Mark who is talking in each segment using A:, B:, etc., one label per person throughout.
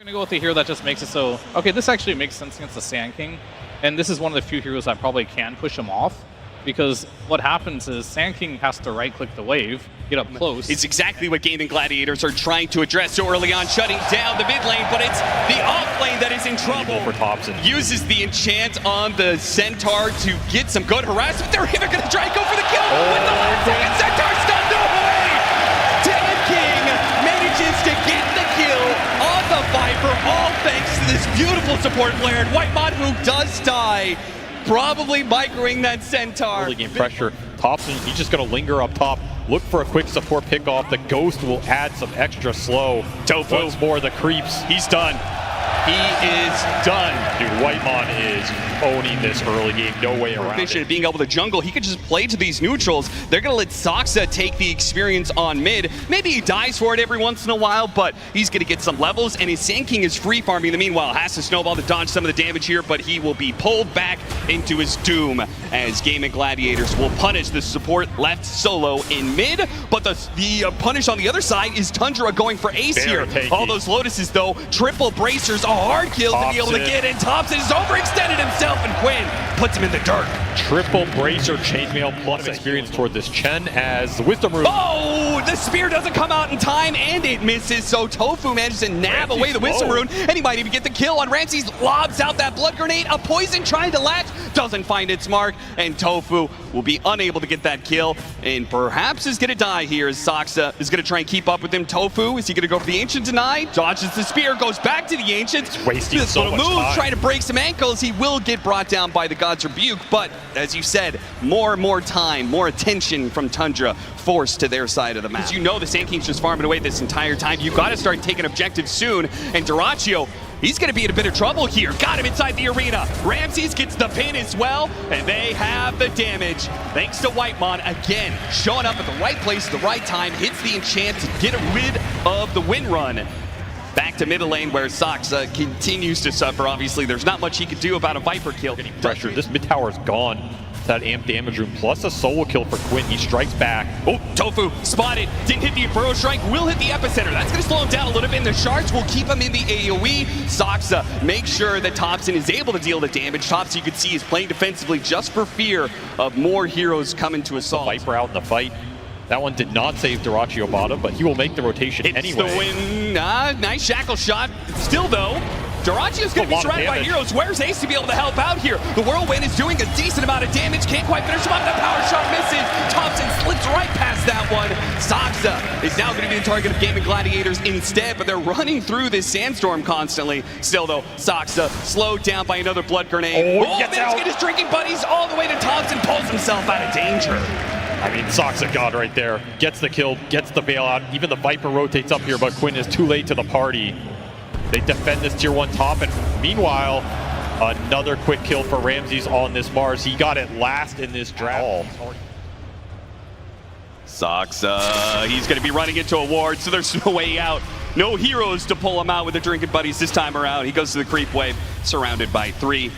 A: I'm gonna go with the hero that just makes it so... Okay, this actually makes sense against the Sand King, and this is one of the few heroes that probably can push him off, because what happens is Sand King has to right-click the wave, get up close.
B: It's exactly what GAIMIN GLADIATORs are trying to address so early on, shutting down the mid lane, but it's the off lane that is in trouble.
C: For Thompson.
B: Uses the enchant on the Centaur to get some good harassment. They're even going to try and go for the kill with the last second. Centaur stunned away! Sand King manages to get the kill on the Viper, all thanks to this beautiful support player. And Whitemon, who does die, probably microing that Centaur.
C: Early game pressure. Thompson, he's just going to linger up top. Look for a quick support pickoff. The Ghost will add some extra slow.
B: Tofu.
C: Once more, the creeps.
B: He's done. He is done.
C: Dude, Whitemon is owning this early game. No way around it.
B: Being able to jungle, he could just play to these neutrals. They're going to let Saksa take the experience on mid. Maybe he dies for it every once in a while, but he's going to get some levels, and his Sand King is free farming in the meanwhile. Has to snowball to dodge some of the damage here, but he will be pulled back into his doom as GAIMIN GLADIATORs will punish the support left solo in mid. But the punish on the other side is Tundra going for ace here. All those Lotuses, though, triple bracers, a hard kill to be able to get in. Thompson has overextended himself, and Quinn puts him in the dirt.
C: Triple bracer chainmail plus experience toward this Chen as the Wisdom Rune.
B: Oh, the spear doesn't come out in time, and it misses, so Tofu manages to nab away the Wisdom Rune, and he might even get the kill on Ramses. Lobs out that blood grenade, a poison trying to latch, doesn't find its mark, and Tofu will be unable to get that kill, and perhaps is going to die here as Saksa is going to try and keep up with him. Tofu, is he going to go for the Ancient Deny? Dodges the spear, goes back to the Ancient.
C: Wasting so much time.
B: Trying to break some ankles. He will get brought down by the God's Rebuke, but as you said, more and more time, more attention from Tundra forced to their side of the map. As you know, the Sand King's just farming away this entire time. You've got to start taking objectives soon, and Dyrachyo, he's going to be in a bit of trouble here. Got him inside the arena. Ramses gets the pin as well, and they have the damage. Thanks to Whitemon, again, showing up at the right place at the right time, hits the enchant to get rid of the win run. Back to middle lane where Saksa continues to suffer. Obviously, there's not much he could do about a Viper kill.
C: Getting pressure. This mid tower is gone. That amp damage room plus a solo kill for Quinn. He strikes back.
B: Oh, Tofu spotted. Didn't hit the Burrow Strike. Will hit the epicenter. That's going to slow him down a little bit. And the shards will keep him in the AoE. Saksa makes sure that Thompson is able to deal the damage. Thompson, you can see, is playing defensively just for fear of more heroes coming to assault.
C: The Viper out in the fight. That one did not save Dyrachyo bottom, but he will make the rotation anyway.
B: It's the win. Nice shackle shot. Still, though, Dyrachyo's going to be surrounded by heroes. Where's Ace to be able to help out here? The Whirlwind is doing a decent amount of damage. Can't quite finish him up. The power shot misses. Thompson slips right past that one. Saksa is now going to be the target of GAIMIN GLADIATORs instead, but they're running through this sandstorm constantly. Still, though, Saksa slowed down by another blood grenade.
C: Oh, gets
B: out. Get his drinking buddies all the way to Thompson. Pulls himself out of danger.
C: I mean, Saksa God right there. Gets the kill, gets the bailout. Even the Viper rotates up here, but Quinn is too late to the party. They defend this tier 1 top, and meanwhile, another quick kill for Ramses on this Mars. He got it last in this draft.
B: Saksa, he's going to be running into a ward, so there's no way out. No heroes to pull him out with the drinking buddies this time around. He goes to the creep wave, surrounded by 3.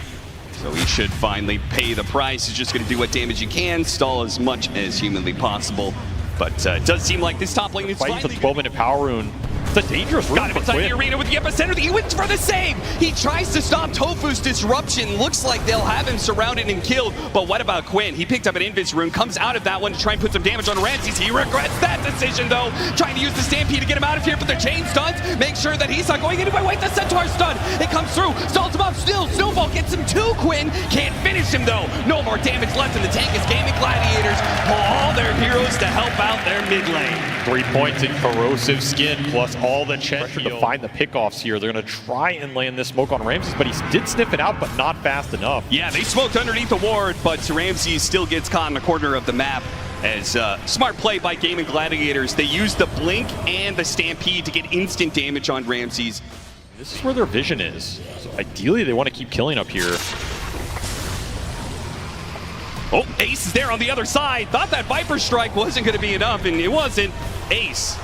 B: So he should finally pay the price. He's just going to do what damage he can, stall as much as humanly possible. But it does seem like this top lane is
C: fighting for the 12-minute power rune. It's a dangerous rune.
B: Got him inside the arena with the epicenter. He wins for the save. He tries to stop Tofu's disruption. Looks like they'll have him surrounded and killed. But what about Quinn? He picked up an Invis rune, comes out of that one to try and put some damage on Ramses. He regrets that decision, though. Trying to use the Stampede to get him out of here, but the chain stuns. Make sure that he's not going anywhere. Wait, the Centaur stun. It comes through. Stalls him up still. Snowball gets him too. Quinn can't finish him, though. No more damage left in the tank as GAIMIN GLADIATORs pull all their heroes to help out their mid lane.
C: 3 points in corrosive skin, plus all the pressure to find the pickoffs here. They're going to try and land this smoke on Ramses, but he did sniff it out, but not fast enough.
B: Yeah, they smoked underneath the ward, but Ramses still gets caught in the corner of the map. As smart play by GAIMIN GLADIATORs. They used the blink and the stampede to get instant damage on Ramses.
C: This is where their vision is. So ideally, they want to keep killing up here.
B: Oh, Ace is there on the other side. Thought that Viper Strike wasn't going to be enough, and it wasn't. Ace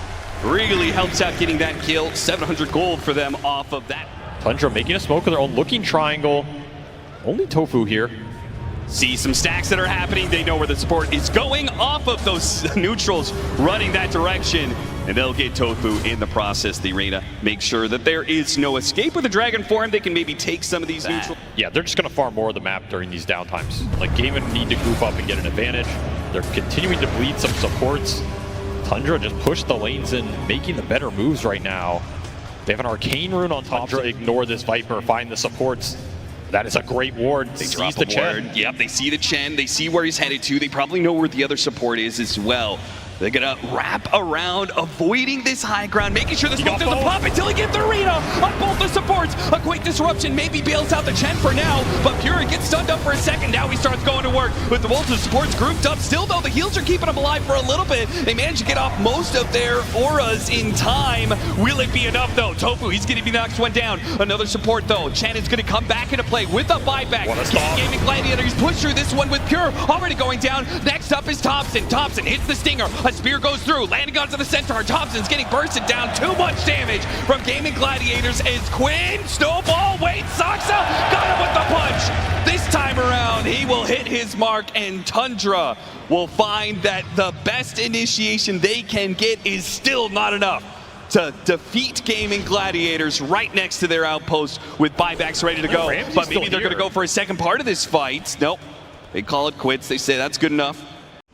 B: really helps out getting that kill. 700 gold for them off of that.
C: Tundra making a smoke of their own, looking triangle. Only Tofu here.
B: See some stacks that are happening. They know where the support is going off of those neutrals running that direction. and they'll get Tofu in the process. The arena make sure that there is no escape with the Dragon form. They can maybe take some of these neutral.
C: Yeah, they're just going to farm more of the map during these downtimes. Like, GAIMIN need to group up and get an advantage. They're continuing to bleed some supports. Tundra just pushed the lanes in, making the better moves right now. They have an Arcane Rune on top to ignore this Viper, find the supports. That is a great ward.
B: They drop the Chen. Yep, they see the Chen. They see where he's headed to. They probably know where the other support is as well. They're gonna wrap around, avoiding this high ground, making sure the smoke doesn't pop until he gets the arena on both the supports. A quick disruption maybe bails out the Chen for now, but Pure gets stunned up for a second. Now he starts going to work with the both of supports grouped up. Still though, the heals are keeping them alive for a little bit. They manage to get off most of their auras in time. Will it be enough though? Tofu, he's gonna be the next one down. Another support though. Chen is gonna come back into play with a buyback. GAIMIN Gladiators push through this one with Pure already going down. Next up is Thompson. Thompson hits the stinger. A spear goes through, landing onto the centaur. Thompson's getting bursted down. Too much damage from GAIMIN Gladiators as Quinn, snowball, wait, Soxa got him with the punch. This time around, he will hit his mark, and Tundra will find that the best initiation they can get is still not enough to defeat GAIMIN Gladiators right next to their outpost with buybacks ready to go. But maybe they're going to go for a second part of this fight. Nope. They call it quits. They say that's good enough.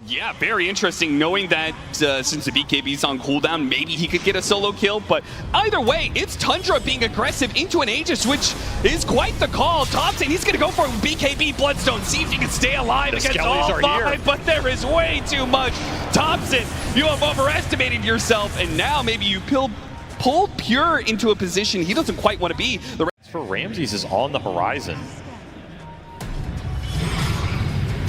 B: Yeah, very interesting knowing that since the BKB's on cooldown, maybe he could get a solo kill. But either way, it's Tundra being aggressive into an Aegis, which is quite the call. Thompson, he's going to go for BKB Bloodstone, see if he can stay alive against all five, but there is way too much. Thompson, you have overestimated yourself, and now maybe you pull Pure into a position he doesn't quite want to be. The
C: for Ramses is on the horizon.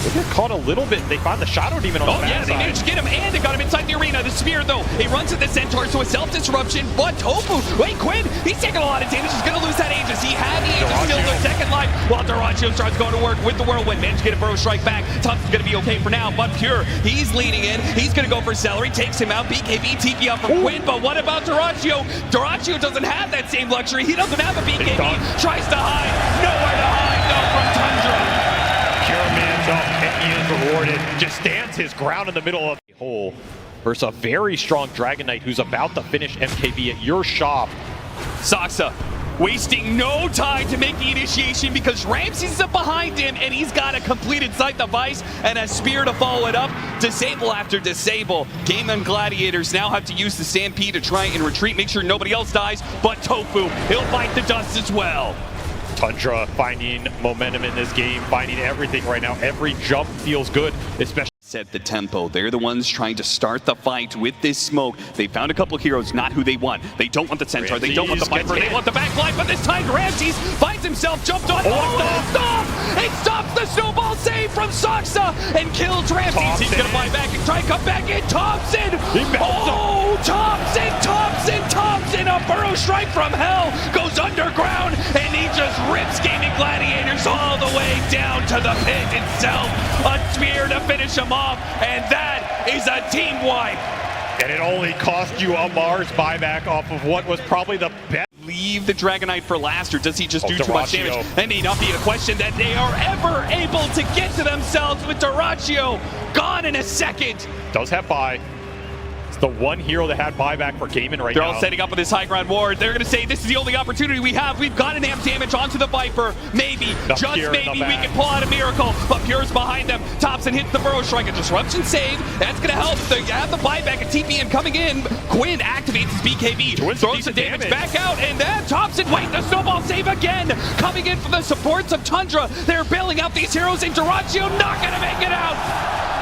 C: They get caught a little bit. They found the Shadow Demon on the backside.
B: Yeah, they managed to get him, and they got him inside the arena. The Spear, though, he runs at the Centaur, so a self-disruption, but Tofu, wait, Quinn, he's taking a lot of damage. He's going to lose that Aegis. He had the Aegis still their second life, while Duraccio starts going to work with the Whirlwind. Managed to get a Burrow Strike back. Thompson's going to be okay for now, but Pure, he's leading in. He's going to go for Celery, takes him out. BKB TP up from Quinn, but what about Duraccio? Duraccio doesn't have that same luxury. He doesn't have a BKB. Tries to hide. Nowhere to hide, though, from Tundra.
C: Pure man's up, and he is rewarded. Just stands his ground in the middle of the hole versus a very strong Dragon Knight who's about to finish MKB at your shop.
B: Soxa wasting no time to make the initiation because Ramses is up behind him, and he's got a completed Sight device and a spear to follow it up. Disable after disable. GAIMIN Gladiators now have to use the Stampede to try and retreat, make sure nobody else dies, but Tofu, he'll bite the dust as well.
C: Tundra finding momentum in this game, finding everything right now. Every jump feels good, especially.
B: Set the tempo. They're the ones trying to start the fight with this smoke. They found a couple of heroes, not who they want. They don't want the Centaur, they don't want the Viper, they want the backline, but this time Ramses finds himself jumped on. Stop! It stops the snowball save from Soxa and kills Ramses. Thompson. He's gonna fly back and try and come back in. Thompson! Thompson! A Burrow Strike from hell goes underground, and he just rips GAIMIN Gladiators all the way down to the pit itself. A spear to finish him off, and that is a team wipe.
C: And it only cost you a Mars buyback off of what was probably the best.
B: Leave the Dragon Knight for last, or does he just do too much damage? That may not be a question that they are ever able to get to themselves with Duraccio gone in a second.
C: Does have buy. It's the one hero that had buyback for GAIMIN right now.
B: They're all setting up with this high ground ward. They're going to say this is the only opportunity we have. We've got to amp damage onto the Viper. Maybe, just maybe, we can pull out a miracle. But Pure's behind them. Thompson hits the Burrow Strike. A disruption save. That's going to help. They have the buyback. A TPM coming in. Quinn activates his BKB. Throws the damage back out. And then Thompson, wait, the snowball save again. Coming in from the supports of Tundra. They're bailing out these heroes. And Duraccio not going to make it out.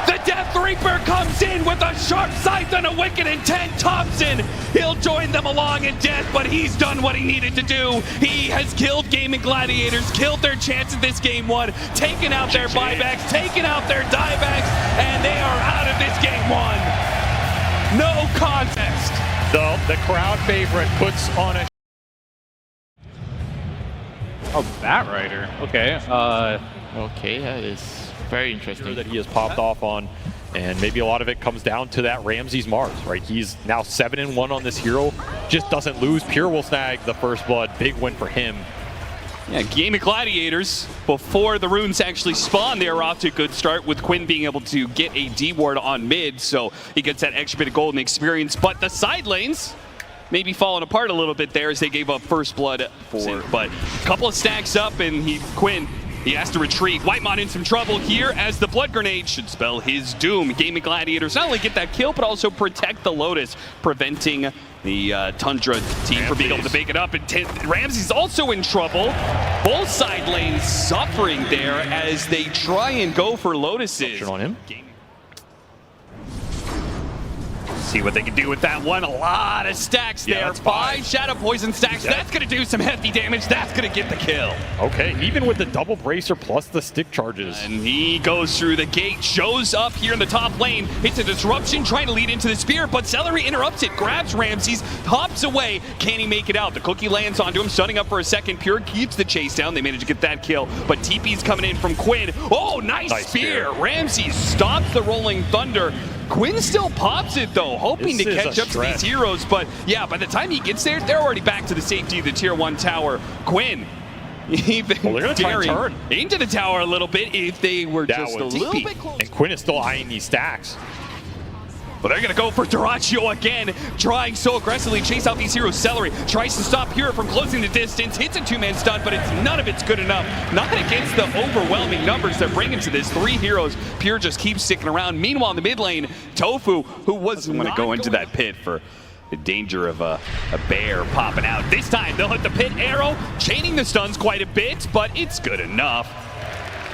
B: The Death Reaper comes in with a sharp scythe and a wicked intent. Thompson, he'll join them along in death, but he's done what he needed to do. He has killed GAIMIN Gladiators, killed their chance at this game one, taken out their buybacks, taken out their diebacks, and they are out of this game one. No contest.
C: The crowd favorite puts on a...
A: Oh, Batrider. Okay.
D: Okay, that is very interesting.
C: That he has popped off on, and maybe a lot of it comes down to that Ramses Mars, right? He's now 7-1 on this hero, just doesn't lose. Pure will snag the first blood, big win for him.
B: Yeah, GAIMIN Gladiators, before the runes actually spawn, they are off to a good start with Quinn being able to get a D-ward on mid, so he gets that extra bit of golden experience. But the side lanes maybe falling apart a little bit there as they gave up first blood for, but a couple of stacks up and Quinn, he has to retreat. Whitemon in some trouble here as the blood grenade should spell his doom. GAIMIN Gladiators not only get that kill, but also protect the Lotus, preventing the Tundra team from being able to bake it up. And Ramsey's also in trouble. Both side lanes suffering there as they try and go for Lotuses.
C: On him.
B: See what they can do with that one. A lot of stacks there. 5 Shadow Poison stacks. That's going to do some hefty damage. That's going to get the kill.
C: Okay, even with the double bracer plus the stick charges.
B: And he goes through the gate, shows up here in the top lane. It's a disruption trying to lead into the spear, but Celery interrupts it, grabs Ramses, hops away. Can he make it out? The cookie lands onto him, stunning up for a second. Pure keeps the chase down. They manage to get that kill, but TP's coming in from Quinn. Oh, nice spear. Ramses stops the Rolling Thunder. Quinn still pops it though, hoping to catch up to these heroes, but yeah, by the time he gets there, they're already back to the safety of the tier 1 tower. Quinn, even daring into the tower a little bit if they were just a little bit closer.
C: And Quinn is still eyeing these stacks.
B: But they're going to go for Dyrachyo again, trying so aggressively to chase out these heroes. Celery tries to stop Pure from closing the distance, hits a 2-man stun, but none of it's good enough. Not against the overwhelming numbers they're bringing to this. 3 heroes. Pure just keeps sticking around. Meanwhile, in the mid lane, Tofu, who wasn't going to go into that pit for the danger of a bear popping out. This time, they'll hit the pit arrow, chaining the stuns quite a bit, but it's good enough.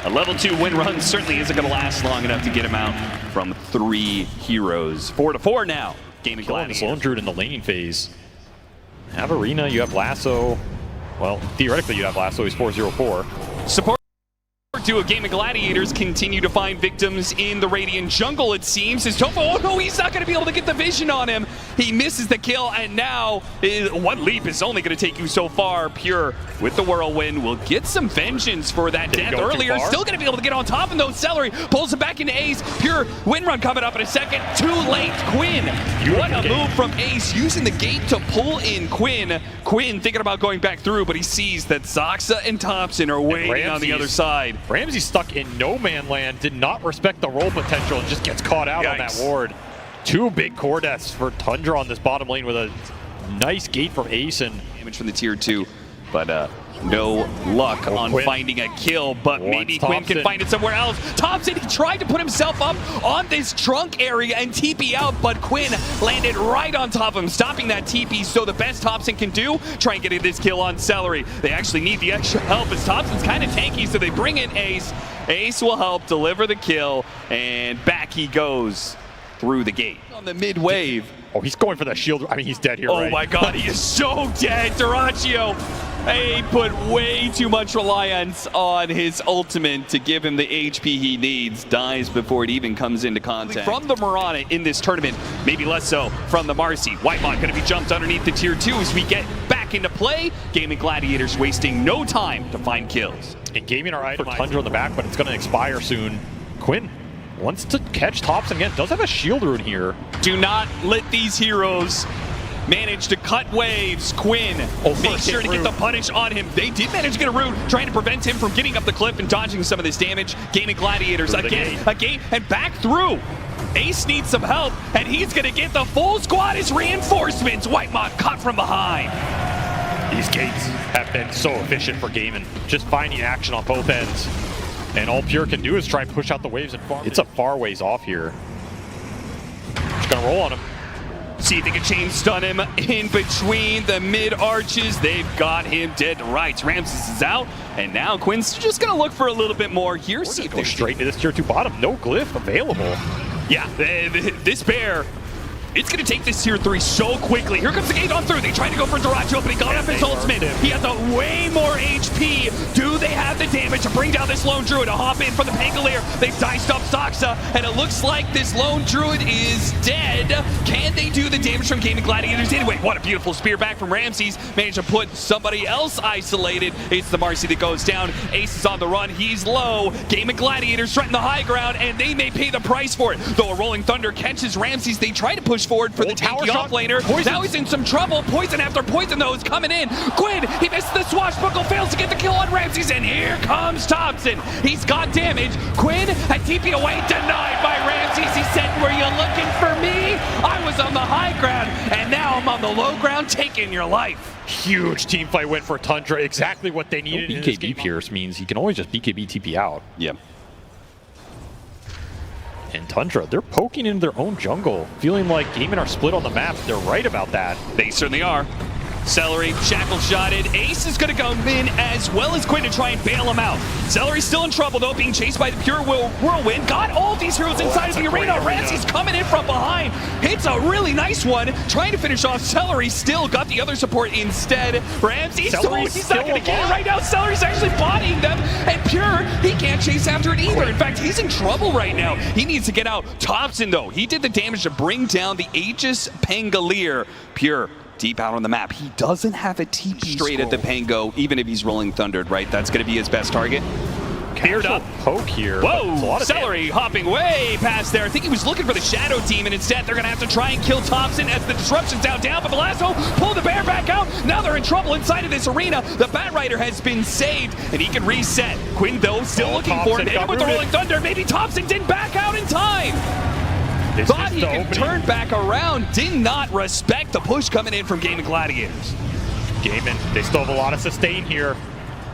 B: A level 2 win run certainly isn't going to last long enough to get him out from 3 heroes. 4-4 now. GAIMIN Gladiators.
C: Lone Druid in the laning phase. Have Arena, you have Lasso. Well, theoretically you have Lasso, he's 4-0-4.
B: Support to GAIMIN Gladiators continue to find victims in the Radiant jungle, it seems. As Tofu, oh no, he's not going to be able to get the vision on him. He misses the kill, and now one leap is only going to take you so far. Pure, with the whirlwind, will get some vengeance for that death earlier. Still going to be able to get on top of him, though. Celery pulls him back into Ace. Pure, win run coming up in a second. Too late. Quinn, what a move from Ace, using the gate to pull in Quinn. Quinn thinking about going back through, but he sees that Zoxa and Thompson are waiting on the other side.
C: Ramsey stuck in no man land, did not respect the roll potential, and just gets caught out on that ward. 2 big core deaths for Tundra on this bottom lane with a nice gate from Ace and
B: damage from the tier 2, but no luck on finding a kill, but maybe Quinn can find it somewhere else. Thompson, he tried to put himself up on this trunk area and TP out, but Quinn landed right on top of him, stopping that TP. So the best Thompson can do, try and get this kill on Celery. They actually need the extra help as Thompson's kind of tanky, so they bring in Ace. Ace will help deliver the kill, and back he goes through the gate. On the mid wave.
C: Oh, he's going for that shield. I mean, he's dead here,
B: Oh my god, he is so dead. Dyrachyo, he put way too much reliance on his ultimate to give him the HP he needs. Dies before it even comes into contact. From the Mirana in this tournament, maybe less so from the Marcy. Whitemon going to be jumped underneath the tier 2 as we get back into play. GAIMIN Gladiators wasting no time to find kills.
C: And GAIMIN are for Tundra on the back, but it's going to expire soon. Quinn wants to catch Thompson again. Does have a shield rune here.
B: Do not let these heroes manage to cut waves. Quinn, make sure to get the punish on him. They did manage to get a rune, trying to prevent him from getting up the cliff and dodging some of this damage. GAIMIN Gladiators again, a gate, and back through. Ace needs some help, and he's going to get the full squad as reinforcements. Whitemon caught from behind.
C: These gates have been so efficient for GAIMIN, just finding action on both ends. And all Pure can do is try and push out the waves and farm. It's a far ways off here. Just gonna roll on him.
B: See if they can chain stun him in between the mid arches. They've got him dead to rights. Ramses is out, and now Quinn's just gonna look for a little bit more here.
C: See if they go straight into this tier 2 bottom. No glyph available.
B: Yeah, this bear, it's going to take this tier 3 so quickly. Here comes the gate on through. They tried to go for Dyrachyo, but he got up his ultimate. He has a way more HP. Do they have the damage to bring down this Lone Druid to hop in for the Pangolier? They've diced up Zoxa, and it looks like this Lone Druid is dead. Can they do the damage from GAIMIN Gladiators anyway? What a beautiful spear back from Ramses. Managed to put somebody else isolated. It's the Marcy that goes down. Ace is on the run. He's low. GAIMIN Gladiators threaten the high ground, and they may pay the price for it. Though a Rolling Thunder catches Ramses, they try to push push forward for the
C: tower
B: tanky
C: shot.
B: offlaner.
C: Poison.
B: Now he's in some trouble. Poison after poison, though, is coming in. Quinn, he missed the swashbuckle, fails to get the kill on Ramses, and here comes Thompson. He's got damage. Quinn had TP away, denied by Ramses. He said, were you looking for me? I was on the high ground, and now I'm on the low ground, taking your life.
C: Huge team fight win for Tundra. Exactly what they needed. No BKB Pierce means he can always just BKB TP out.
B: Yeah.
C: And Tundra, they're poking into their own jungle, feeling like GAIMIN are split on the map. They're right about that.
B: They certainly are. Celery, shackle shotted. Ace is going to go in as well as Quinn to try and bail him out. Celery's still in trouble though, being chased by the pure whirlwind. Got all these heroes inside of the arena. Ramsey's coming in from behind. Hits a really nice one. Trying to finish off Celery. Still got the other support instead. Ramsey, he's not going to get it right now. Celery's actually bodying them. And Pure, he can't chase after it either. In fact, he's in trouble right now. He needs to get out. Thompson though, he did the damage to bring down the Aegis Pangolier. Pure deep out on the map. He doesn't have a TP straight at the Pango, even if he's rolling Thundered, right? That's going to be his best target.
C: Cleared up. Poke here.
B: Whoa! Celery hopping way past there. I think he was looking for the Shadow Team, and instead they're going to have to try and kill Thompson as the disruption's down. But the lasso pull the bear back out. Now they're in trouble inside of this arena. The Bat Rider has been saved, and he can reset. Quinn, though, still looking for him. Hit him with the Rolling Thunder. Maybe Thompson didn't back out in time. Thought he could turn back around, did not respect the push coming in from GAIMIN Gladiators.
C: GAIMIN, they still have a lot of sustain here.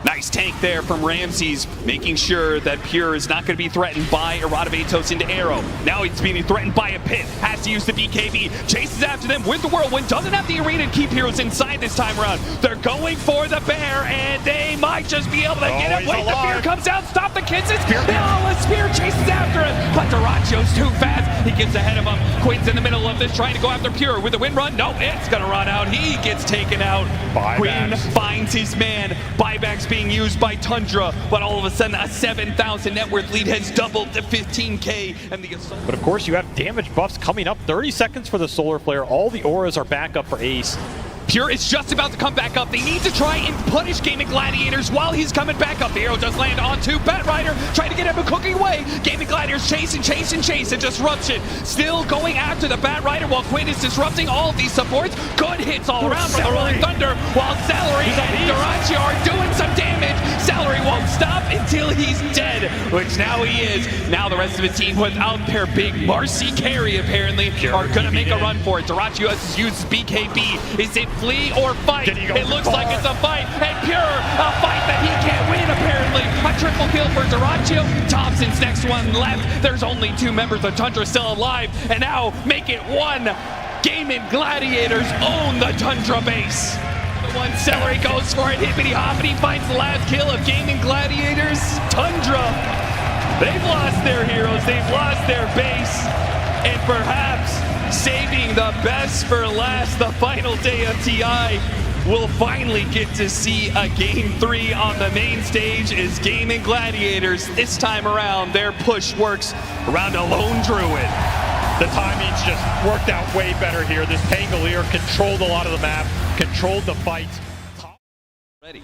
B: Nice tank there from Ramses, making sure that Pure is not going to be threatened by Erodivatos into Arrow. Now he's being threatened by a pit, has to use the BKB, chases after them with the Whirlwind, doesn't have the arena to keep heroes inside this time around. They're going for the bear, and they might just be able to get him. Wait, the spear comes out, stop the kisses. The spear chases after him, but Duracio's too fast. He gets ahead of him. Quinn's in the middle of this, trying to go after Pure with the wind run. No, it's going to run out. He gets taken out. Quinn finds his man. Buybacks being used by Tundra, but all of a sudden a 7,000 net worth lead has doubled to 15K, and the assault.
C: But of course you have damage buffs coming up. 30 seconds for the Solar Flare. All the auras are back up for Ace.
B: Pure is just about to come back up. They need to try and punish GAIMIN Gladiators while he's coming back up. The arrow does land onto Bat Rider, trying to get him cooking away. GAIMIN Gladiators chase and chase and chase. A disruption still going after the Bat Rider while Quinn is disrupting all of these supports. Good hits all around from the Rolling Thunder, while Celery and Duraccio are doing some damage. Celery won't stop until he's dead, which now he is. Now the rest of the team without their big Marcy carry apparently are going to make a run for it. Duraccio has used BKB. Is it flee or fight? It looks like it's a fight, and Pure, a fight that he can't win apparently. A triple kill for Duraccio. Thompson's next one left. There's only 2 members of Tundra still alive, and now make it 1. GAIMIN Gladiators own the Tundra base. The one Celery goes for it, hippity hoppity, finds the last kill of GAIMIN Gladiators. Tundra, they've lost their heroes, they've lost their base, and perhaps saving the best for last, the final day of TI. We'll finally get to see a Game 3 on the main stage as GAIMIN Gladiators. This time around, their push works around a lone druid.
C: The timing's just worked out way better here. This Pangolier controlled a lot of the map, controlled the fight.
B: Ready.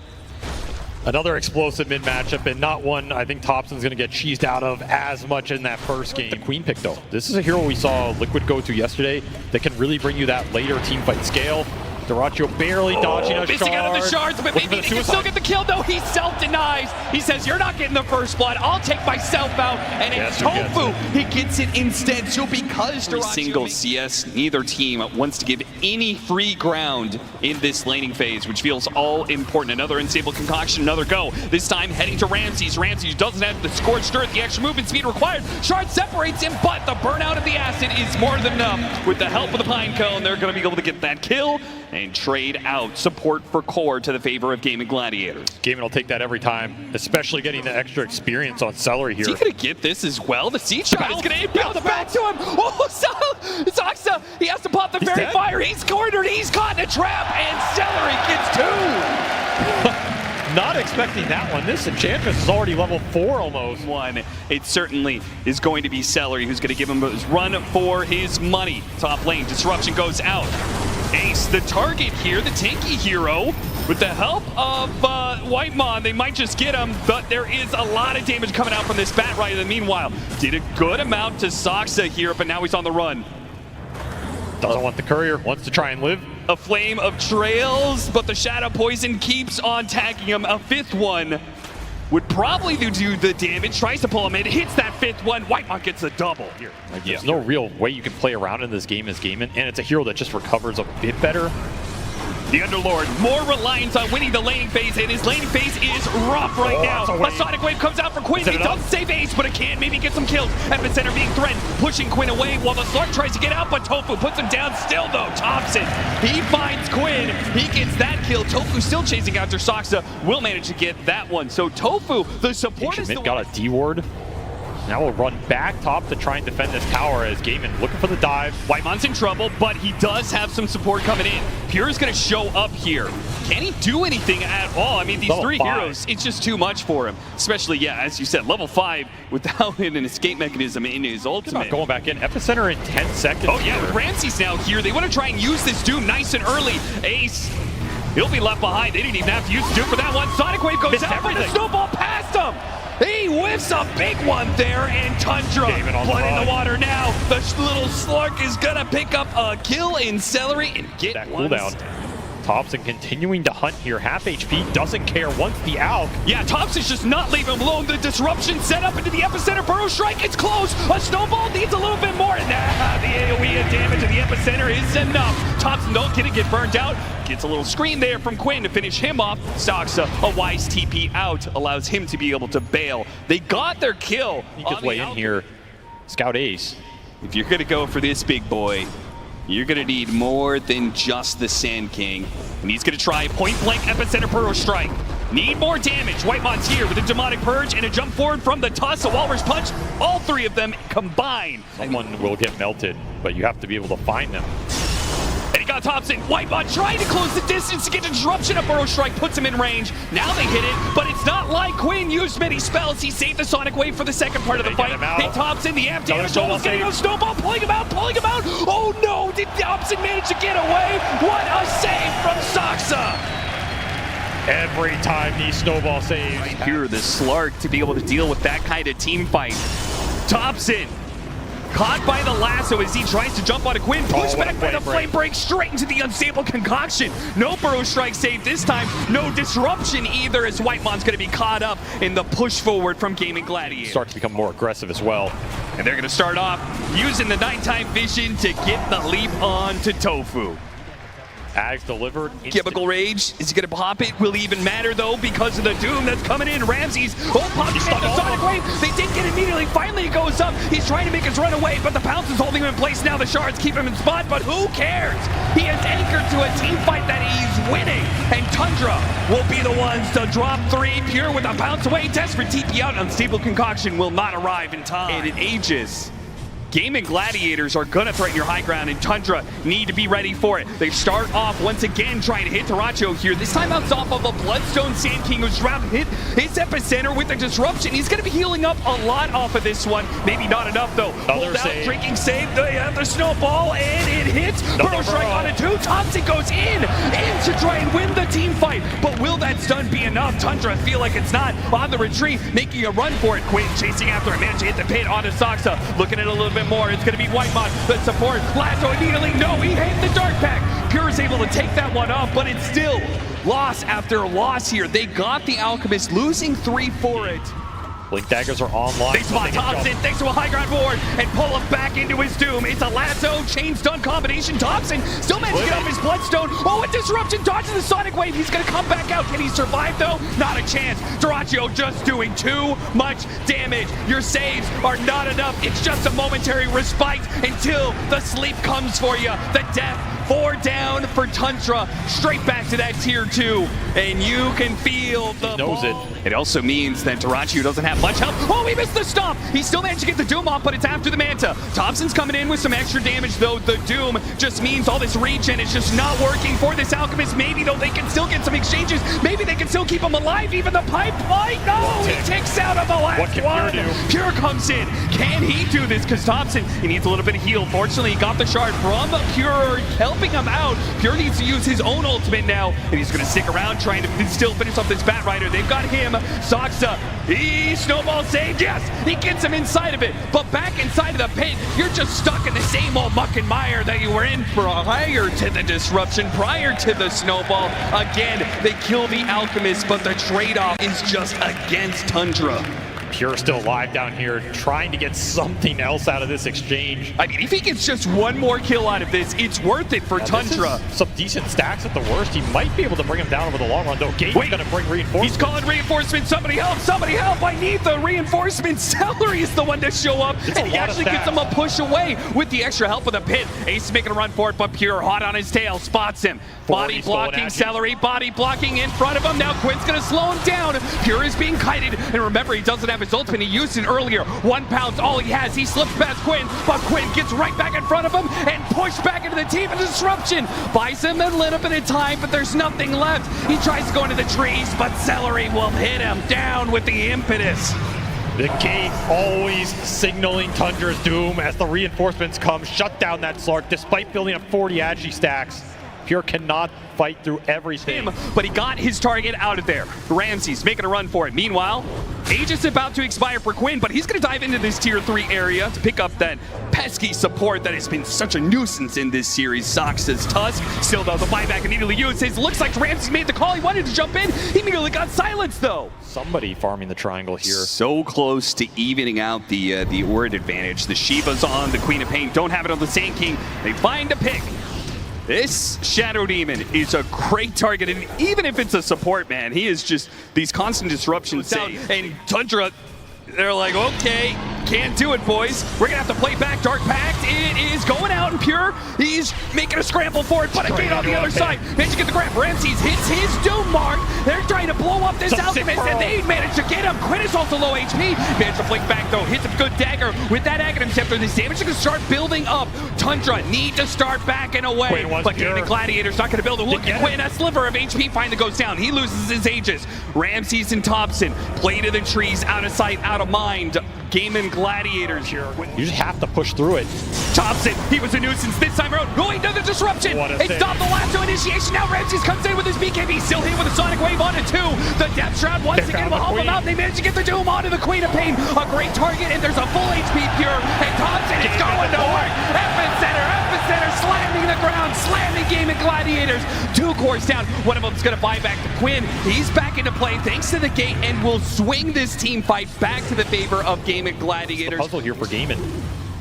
C: Another explosive mid matchup, and not one I think Thompson's going to get cheesed out of as much in that first game. The Queen pick though. This is a hero we saw Liquid go to yesterday that can really bring you that later team fight scale. Duraccio barely dodging a shard.
B: Missing out of the shards, but maybe he can still get the kill. No, he self-denies. He says, you're not getting the first blood. I'll take myself out. And it's Tofu. He gets it instead. So because Duraccio single CS, neither team wants to give any free ground in this laning phase, which feels all important. Another unstable concoction, another go. This time heading to Ramses. Ramses doesn't have the scorched earth, the extra movement speed required. Shard separates him, but the burnout of the acid is more than enough. With the help of the Pine Cone, they're going to be able to get that kill and trade out support for core to the favor of GAIMIN Gladiators.
C: GAIMIN will take that every time, especially getting the extra experience on Celery here.
B: Is he going to get this as well? The Siege Shot is going to inbound back to him. Oh, Zoxa, he has to pop the Fairy Fire. He's cornered, he's caught in a trap, and Celery gets 2.
C: Not expecting that one. This Enchantress is already level 4 almost.
B: It certainly is going to be Celery who's going to give him his run for his money. Top lane, disruption goes out. Ace, the target here, the tanky hero. With the help of Whitemon, they might just get him, but there is a lot of damage coming out from this Bat Rider. Meanwhile, did a good amount to Zoxa here, but now he's on the run.
C: Doesn't want the courier, wants to try and live.
B: A flame of trails, but the shadow poison keeps on tagging him. A fifth one would probably do the damage. Tries to pull him in, hits that fifth one. Whitemon gets a double here.
C: Like, there's no real way you can play around in this game as GAIMIN, and it's a hero that just recovers a bit better.
B: The Underlord, more reliance on winning the laning phase, and his laning phase is rough right now. A Sonic Wave comes out for Quinn. He doesn't save Ace, but it can maybe get some kills. Epicenter being threatened, pushing Quinn away while the Slark tries to get out, but Tofu puts him down still though. Thompson, he finds Quinn. He gets that kill. Tofu still chasing after Soxa, will manage to get that one. So Tofu, the support is the one.
C: Got a D-ward. Now we'll run back top to try and defend this tower as GAIMIN looking for the dive.
B: Whitemon's in trouble, but he does have some support coming in. Pure's gonna show up here. Can he do anything at all? I mean, these level 3 heroes, it's just too much for him. Especially, yeah, as you said, level 5 without an escape mechanism in his ultimate.
C: Going back in, Epicenter in 10 seconds.
B: Oh yeah, with Ramsey's now here. They want to try and use this Doom nice and early. Ace, he'll be left behind. They didn't even have to use Doom for that one. Sonic Wave goes out, but the snowball past him. He whiffs a big one there, and Tundra, blood in the water now. The little Slark is gonna pick up a kill in Celery and get
C: that cooldown. Thompson continuing to hunt here, half HP, doesn't care, wants the Alk.
B: Yeah, Thompson's just not leaving him alone. The disruption set up into the Epicenter. Burrow Strike, it's close. A Snowball needs a little bit more. Nah, the AoE damage of the Epicenter is enough. Thompson don't get burned out. Gets a little screen there from Quinn to finish him off. Soxa, a wise TP out, allows him to be able to bail. They got their kill.
C: He could way in here. Scout Ace.
B: If you're gonna go for this big boy, you're gonna need more than just the Sand King. And he's gonna try point blank Epicenter Burrow Strike. Need more damage. Whitemon's here with a Demonic Purge and a jump forward from the toss, a Walrus Punch. All 3 of them combined.
C: Someone will get melted, but you have to be able to find them.
B: And he got Thompson. Whitemon trying to close the distance to get the disruption. A Burrow Strike puts him in range. Now they hit it, but it's not like Quinn used many spells. He saved the Sonic Wave for the second part of the fight. Hit Thompson, the amp damage, almost getting a snowball, pulling him out. Oh no, did Thompson manage to get away? What a save from Soxa!
C: Every time these snowball saves.
B: Here, the Slark to be able to deal with that kind of team fight. Thompson caught by the lasso as he tries to jump on a Quinn, pushed back by the flame break straight into the unstable concoction. No Burrow Strike save this time, no disruption either, as Whitemon's going to be caught up in the push forward from GAIMIN Gladiators.
C: Start to become more aggressive as well.
B: And they're going to start off using the nighttime vision to get the leap on to Tofu.
C: Ags delivered.
B: Chemical Rage, is he going to pop it? Will it even matter though because of the Doom that's coming in? Ramsey's popping in the Sonic Wave. They did get immediately. Finally it goes up. He's trying to make his run away, but the Pounce is holding him in place now. The Shards keep him in spot, but who cares? He is anchored to a team fight that he's winning, and Tundra will be the ones to drop 3. Pure with a Pounce away. Desperate TP out. Unstable Concoction will not arrive in time. And it ages. GAIMIN Gladiators are going to threaten your high ground, and Tundra need to be ready for it. They start off once again trying to hit Taracho here. This time it's off of a Bloodstone Sand King who's dropped hit his Epicenter with the disruption. He's going to be healing up a lot off of this one. Maybe not enough though. Hold out, drinking save, the snowball, and it hits. Burrow Strike on it too. Thompson goes in to try and win the team fight. But will that stun be enough? Tundra feel like it's not. On the retreat, making a run for it. Quinn chasing after it. Managed to hit the pit onto Soxa. Looking at it a little bit more. It's going to be Whitemon, the support. Lasso immediately. No, he hit the Dark Pack. Pure is able to take that one off, but it's still loss after loss here. They got the Alchemist, losing 3 for it.
C: Blink Daggers are online.
B: They spot Thompson thanks to a high ground board and pull him back into his doom. It's a lasso, chain stun combination. Thompson still managed to get off his Bloodstone. Oh, a disruption, dodges the Sonic Wave. He's going to come back out. Can he survive though? Not a chance. Dyrachyo just doing too much damage. Your saves are not enough. It's just a momentary respite until the sleep comes for you. The death. 4 down for Tundra, straight back to that tier 2, and you can feel the
C: knows it.
B: It also means that Dyrachyo doesn't have much health. Oh, he missed the stomp. He still managed to get the Doom off, but it's after the Manta. Thompson's coming in with some extra damage, though. The Doom just means all this regen is just not working for this Alchemist. Maybe, though, they can still get some exchanges. Maybe they can still keep him alive. Even the pipeline. No, he takes out of the last
C: what can
B: one.
C: Pure do?
B: Pure comes in. Can he do this? Because Thompson, he needs a little bit of heal. Fortunately, he got the shard from Pure. Helped helping him out. Pure needs to use his own ultimate now, and he's going to stick around trying to still finish off this Bat Rider. They've got him. Soxa, he snowball saved. Yes, he gets him inside of it, but back inside of the pit, you're just stuck in the same old muck and mire that you were in prior to the disruption, prior to the snowball. Again, they kill the Alchemist, but the trade-off is just against Tundra.
C: Pure still alive down here, trying to get something else out of this exchange.
B: I mean, if he gets just one more kill out of this, it's worth it for Tundra.
C: Some decent stacks at the worst. He might be able to bring him down over the long run, though. GAIMIN's going to bring reinforcements.
B: He's calling reinforcements. Somebody help! Somebody help! I need the reinforcements. Celery is the one to show up, and he actually gets him a push away with the extra help of the pit. Ace is making a run for it, but Pure hot on his tail, spots him. Body blocking Celery, body blocking in front of him. Now Quinn's going to slow him down. Pure is being kited, and remember, he doesn't have his ultimate. He used it earlier. 1 pounce, all he has. He slips past Quinn, but Quinn gets right back in front of him and pushed back into the team of disruption. Buys him a little bit of time, but there's nothing left. He tries to go into the trees, but Celery will hit him down with the impetus.
C: The gate always signaling Tundra's doom as the reinforcements come, shut down that Slark despite building up 40 Agi stacks. Pure cannot fight through everything.
B: But he got his target out of there. Ramsey's making a run for it. Meanwhile, age is about to expire for Quinn, but he's going to dive into this tier 3 area to pick up that pesky support that has been such a nuisance in this series. Soxa's Tusk, still though, the buyback immediately uses. Looks like Ramsey made the call. He wanted to jump in. He immediately got silenced though.
C: Somebody farming the triangle here.
B: So close to evening out the Ord advantage. The Shiva's on, the Queen of Pain don't have it on the Sand King. They find a pick. This Shadow Demon is a great target, and even if it's a support, man, he is just these constant disruptions down. And Tundra, they're like, okay, can't do it, boys. We're gonna have to play back Dark Pact. It is going out in Pure. He's making a scramble for it, but a gate on the other side. Managed to get the grab. Ramses hits his doom mark. They're trying to blow up this Alchemist, and they managed to get him. Quinn is also low HP. Managed to flick back though. Hits a good dagger with that Aghanim Scepter. This damage is gonna start building up. Tundra need to start backing away, but GAIMIN Gladiator's not gonna build a look at Quinn. A sliver of HP finally goes down. He loses his Aegis. Ramses and Thompson play to the trees, out of sight, out of mind. GAIMIN Gladiators here.
C: You just have to push through it.
B: Thompson, he was a nuisance this time around. Going to the disruption. It stopped the lasso initiation. Now Ramses comes in with his BKB. Still hit with a Sonic Wave onto 2. The Death Shroud once again will help him out. They managed to get the Doom onto the Queen of Pain. A great target, and there's a full HP Pure. And Thompson is going nowhere. Epicenter, slamming the ground, slamming GAIMIN Gladiators. 2 cores down. One of them's going to buy back to Quinn. He's back into play thanks to the gate, and will swing this team fight back to the favor of GAIMIN Gladiators.
C: Puzzle here for GAIMIN.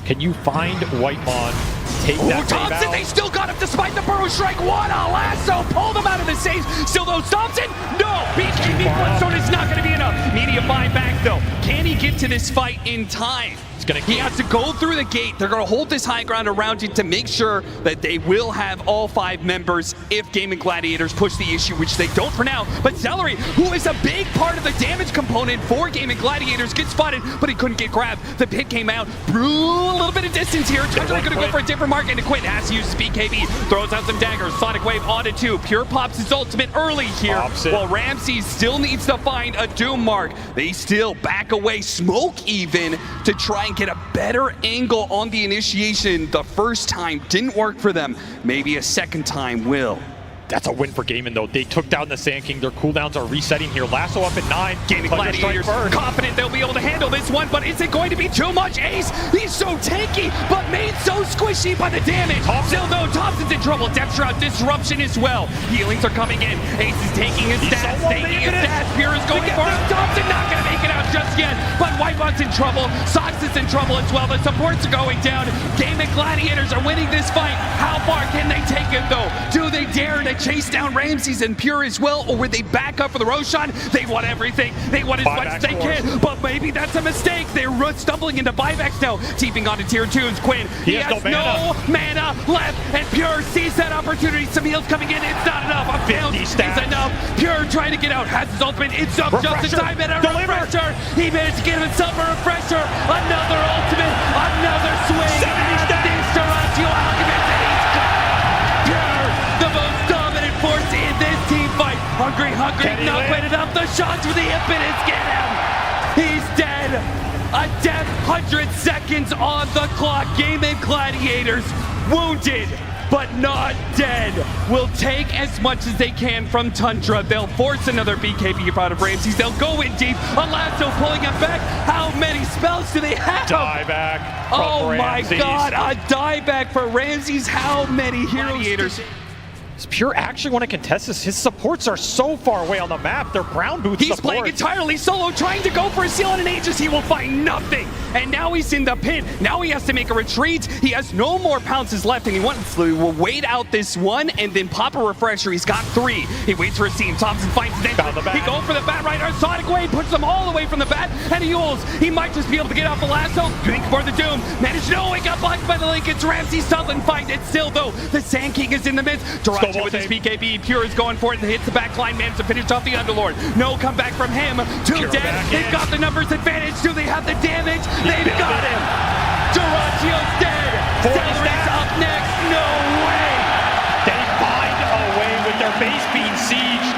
C: Can you find Whitemon, take that
B: Thompson,
C: out?
B: they still got him despite the Burrow Strike. What a lasso! Pulled him out of the saves. Still though, Thompson, no! BKB Bloodstone is not going to be enough. Media buyback though. Can he get to this fight in time? He has to go through the gate. They're going to hold this high ground around it to make sure that they will have all 5 members if GAIMIN Gladiators push the issue, which they don't for now. But Celery, who is a big part of the damage component for GAIMIN Gladiators, gets spotted, but he couldn't get grabbed. The pit came out. A little bit of distance here. Tundra going to go for a different mark, and to Quinn has to use his BKB. Throws out some daggers. Sonic Wave onto 2. Pure pops his ultimate early here. While Ramsey still needs to find a Doom mark. They still back away, smoke even, to try and get a better angle on the initiation. The first time didn't work for them. Maybe a second time will.
C: That's a win for GAIMIN though. They took down the Sand King. Their cooldowns are resetting here. Lasso up at 9.
B: GAIMIN Gladiators confident they'll be able to handle this one, but is it going to be too much? Ace, he's so tanky, but made so squishy by the damage. Still though, Thompson's in trouble. Death Shroud disruption as well. Healings are coming in. Ace is taking his stats, Pure is going for it. Thompson not going to make it out just yet, but Whitemon's in trouble. Sox is in trouble as well. The supports are going down. GAIMIN Gladiators are winning this fight. How far can they take it though? Do they dare to chase down Ramses and Pure as well, or would they back up for the Roshan? They want everything. They want as much as they can, but maybe that's a mistake. They're stumbling into buybacks now. Teeping onto tier 2's Quinn. He has no mana left, and Pure sees that opportunity. Some heals coming in. It's not enough. A bounce is enough. Pure trying to get out. Has his ultimate. It's up just in time, and a refresher. He managed to get himself a refresher. Another ultimate. Another swing. 70 Steratio Alchemist, and he's gone. Pure, the most dominant force in this team fight. Hungry, not quite enough. The shots with the impetus get him. He's dead. A death, 100 seconds on the clock. GAIMIN Gladiators wounded but not dead. Will take as much as they can from Tundra. They'll force another BKB out of Ramses. They'll go in deep. A lasso pulling him back. How many spells do they have?
C: Dieback from
B: Oh
C: Ramses.
B: my god, a dieback for Ramses. How many heroes?
C: Does Pure actually want to contest this? His supports are so far away on the map. They're ground boots
B: He's playing entirely solo, trying to go for a seal on an Aegis. He will find nothing. And now he's in the pit. Now he has to make a retreat. He has no more pounces left, and he will wait out this one and then pop a refresher. He's got 3. He waits for his team. Thompson finds his entrance. He goes for the bat right. Our Sonic Wave puts them all away from the bat, and he ults. He might just be able to get off the lasso. Drink for the Doom. Managed no, he got blocked by the link. It's Ramses. Doesn't find it still, though. The Sand King is in the midst. Darachi with his BKB. Pure is going for it and hits the back line. Manages to finish off the Underlord. No comeback from him. 2 dead. They've got the numbers advantage. Do they have the damage? They've got him. Darachio's dead. Celery's up next. No way.
C: They find a way with their base being sieged.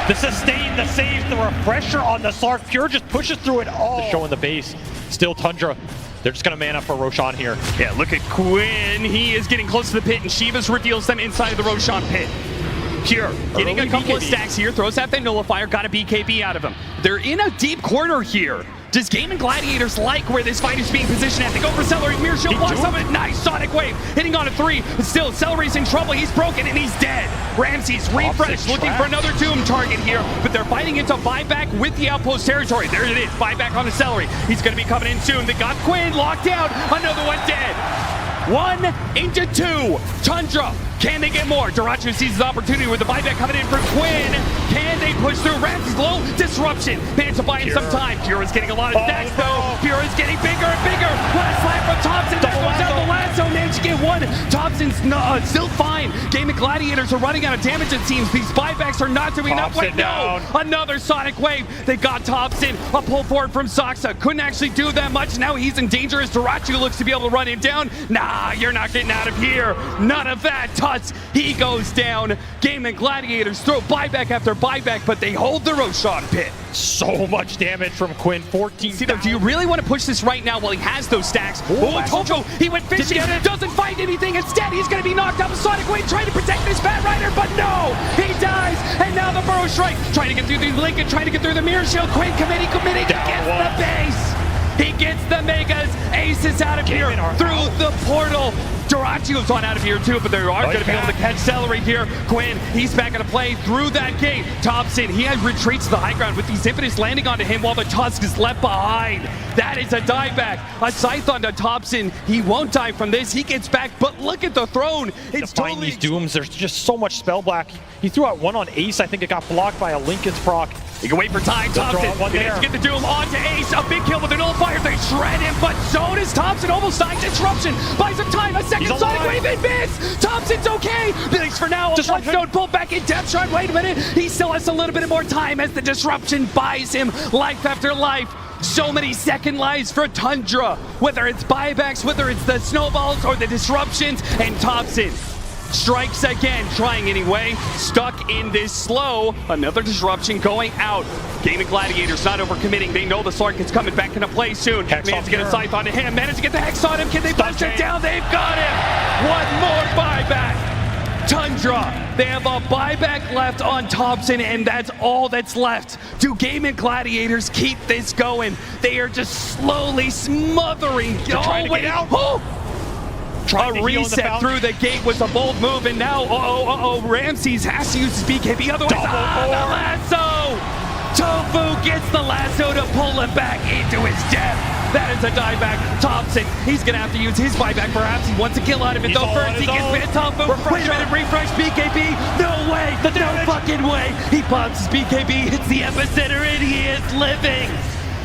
C: The sustain, the save, the refresher on the Slark. Pure just pushes through it all. Showing the base. Still Tundra. They're just going to man up for Roshan here.
B: Yeah, look at Quinn. He is getting close to the pit, and Shivas reveals them inside of the Roshan pit. Pure getting a couple of stacks here, throws out the nullifier, got a BKB out of him. They're in a deep corner here. Does GAIMIN Gladiators like where this fight is being positioned at? They go for Celery. Mirror Shield blocks of it. Nice Sonic Wave. Hitting on a 3. But still, Celery's in trouble. He's broken and he's dead. Ramses refresh, looking for another Doom target here. But they're fighting into buyback with the outpost territory. There it is. Buyback on the Celery. He's going to be coming in soon. They got Quinn locked down. Another one dead. 1 into 2. Tundra. Can they get more? Darachi sees his opportunity with the buyback coming in for Quinn. Can they push through? Ramses low. Disruption. Managed to buy him some time. Pure is getting a lot of stacks though. Pure is getting bigger and bigger. Last slap from Thompson. There goes down the lasso. Managed to get 1. Thompson's still fine. GAIMIN Gladiators are running out of damage it seems. These buybacks are not doing enough. Wait, no. Another Sonic Wave. They got Thompson. A pull forward from Soxa. Couldn't actually do that much. Now he's in danger as Darachi looks to be able to run him down. Nah, you're not getting out of here. None of that. He goes down. GAIMIN Gladiators throw buyback after buyback, but they hold the Roshan pit.
C: So much damage from Quinn. 14.
B: See, though, do you really want to push this right now while he has those stacks? Oh, Tojo, he went fishing, doesn't find anything. Instead, he's going to be knocked out with Sonic Wave, trying to protect this Bat Rider, but no, he dies. And now the Burrow Strike, trying to get through the Lincoln, trying to get through the Mirror Shield. Quinn committing, he gets the base. He gets the Megas. Ace is out of here through the portal. Darachi was on out of here too, but they are going to be able to catch Celery here. Quinn, he's back into play through that gate. Thompson, he has retreats to the high ground with these Impetus landing onto him while the Tusk is left behind. That is a dieback. A Scythe onto Thompson. He won't die from this. He gets back, but look at the throne. It's
C: to find these Dooms. There's just so much spell black. He threw out 1 on Ace. I think it got blocked by a Lincoln's proc.
B: You can wait for time. Thompson gets to get the Doom onto Ace. A big kill with an nullifier. They shred him, but so does Thompson. Almost dying. Disruption. Buys some time. A second Sonic Wave and miss. Thompson's okay. Thanks for now. Bloodstone pulled back in depth shot. Wait a minute. He still has a little bit more time as the disruption buys him life after life. So many second lives for Tundra. Whether it's buybacks, whether it's the snowballs or the disruptions, and Thompson strikes again, trying anyway. Stuck in this slow. Another disruption going out. GAIMIN Gladiators not overcommitting. They know the Slark is coming back into play soon. Managed to get a Scythe onto him. Managed to get the Hex on him. Can they punch it down? They've got him. 1 more buyback. Tundra. They have a buyback left on Thompson, and that's all that's left. Do GAIMIN Gladiators keep this going? They are just slowly smothering.
C: Trying to get out.
B: A reset through the gate was a bold move, and now, Ramses has to use his BKB, otherwise, the lasso! Tofu gets the lasso to pull him back into his death. That is a dieback. Thompson, he's gonna have to use his buyback perhaps. He wants a kill out of it though. First, he gets bit. Tofu, wait a minute, refresh BKB. No way, no fucking way. He pops his BKB, hits the epicenter, and he is living.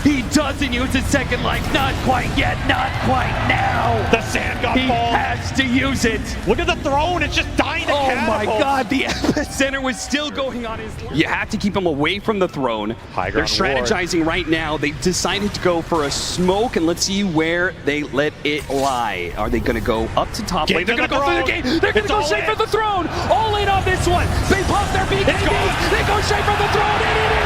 B: He doesn't use his second life. Not quite yet. Not quite now.
C: The sand got
B: He has to use it.
C: Look at the throne. It's just dying to
B: catapult. My God. The epicenter was still going on his left. You have to keep him away from the throne. They're strategizing right now. They decided to go for a smoke, and let's see where they let it lie. Are they going to go up to top lane? They're going to go through the gate. They're going to go straight for the throne. All in on this one. They pop their BKBs. They go straight for the throne, and it is